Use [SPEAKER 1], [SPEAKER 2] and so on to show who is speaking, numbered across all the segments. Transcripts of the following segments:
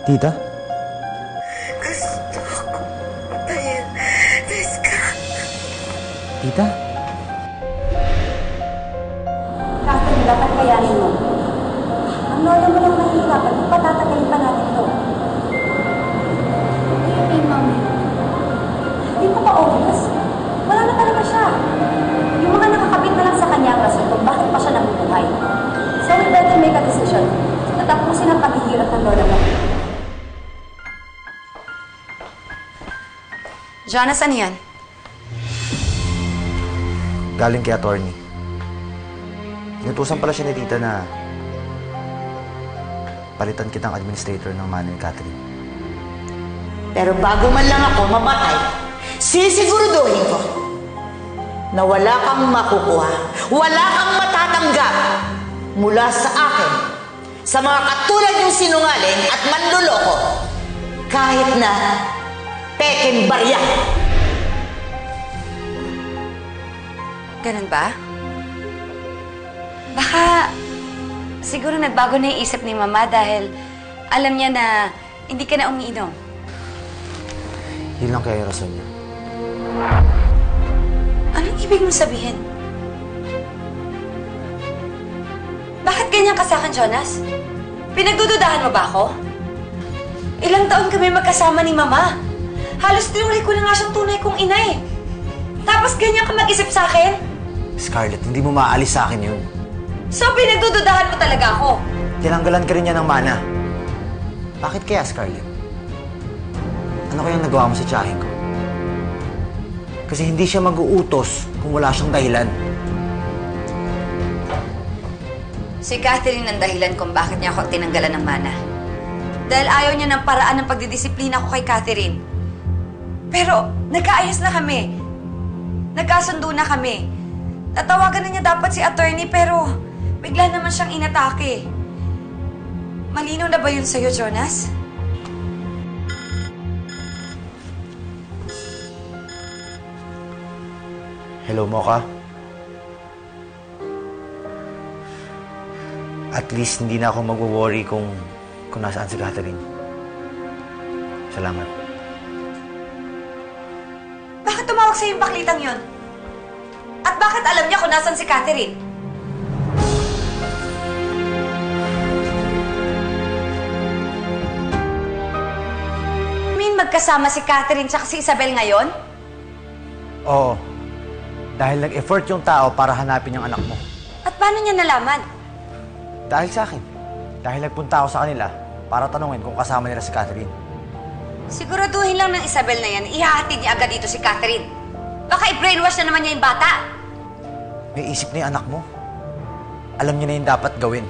[SPEAKER 1] Tita?
[SPEAKER 2] Gusto ko patayin si Scott.
[SPEAKER 1] Tita?
[SPEAKER 3] Catherine, dapat kayanin mo. Ang lolo mo lang nahihirapan, patatagalin pa natin ito. Hey, Mami. Hindi pa ba obvious? Wala na talaga siya. Yung mga nakakabit na lang sa kanya ang rason kung bakit pa siya nabubuhay. So we better make a decision. Natapusin ang paghihirap ng lolo mo.
[SPEAKER 4] Jonas, ano yan?
[SPEAKER 1] Galing kay attorney. Inutusan pala siya ni Tita na palitan kitang administrator ng mana ni Catherine.
[SPEAKER 2] Pero bago man lang ako mamatay, sisiguraduhin ko na wala kang makukuha, wala kang matatanggap mula sa akin sa mga katulad yung sinungaling at manluloko kahit na peking barya.
[SPEAKER 4] Ganun ba? Baka siguro nagbago na yung isip ni Mama dahil alam niya na hindi ka na umiinom.
[SPEAKER 1] Yun lang kaya yung rason niya.
[SPEAKER 4] Anong ibig mong sabihin? Bakit ganyan ka sa akin, Jonas? Pinagdududahan mo ba ako? Ilang taon kami magkasama ni Mama. Halos tinuri ko na nga siyang tunay kong ina eh. Tapos ganyan ka mag-isip sa akin?
[SPEAKER 1] Scarlett, hindi mo maaalis sa akin yun.
[SPEAKER 4] So pinagdududahan mo talaga ako?
[SPEAKER 1] Tinanggalan ka rin niya ng mana. Bakit kaya, Scarlett? Ano kayang nagawa mo sa tiyahin ko? Kasi hindi siya mag-uutos kung wala siyang dahilan.
[SPEAKER 4] Si Catherine ang dahilan kung bakit niya ako tinanggalan ng mana. Dahil ayaw niya ng paraan ng pagdidisiplina ko kay Catherine. Pero nagkaayos na kami. Nagkasundo na kami. Tatawagan na niya dapat si attorney pero bigla naman siyang inatake. Malinaw na ba yun sa'yo, Jonas?
[SPEAKER 1] Hello, Mocha? At least hindi na ako mag-worry kung nasaan si Catherine. Salamat.
[SPEAKER 4] Bakit tumawag sa'yo yung baklitang yun? At bakit alam niya kung nasaan si Catherine? Magkasama si Catherine at si Isabel ngayon?
[SPEAKER 1] Oo. Dahil nag-effort yung tao para hanapin yung anak mo.
[SPEAKER 4] At paano niya nalaman?
[SPEAKER 1] Dahil sa akin. Dahil nagpunta ako sa kanila para tanungin kung kasama nila si Catherine.
[SPEAKER 4] Siguraduhin lang ng Isabel na yan, ihahatid niya agad dito si Catherine. Baka i-brainwash na naman niya yung bata.
[SPEAKER 1] May isip na yung anak mo. Alam niya na yung dapat gawin.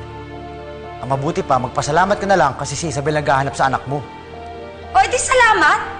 [SPEAKER 1] Ang mabuti pa, magpasalamat ka na lang kasi si Isabel naghahanap sa anak mo.
[SPEAKER 4] O, edi salamat.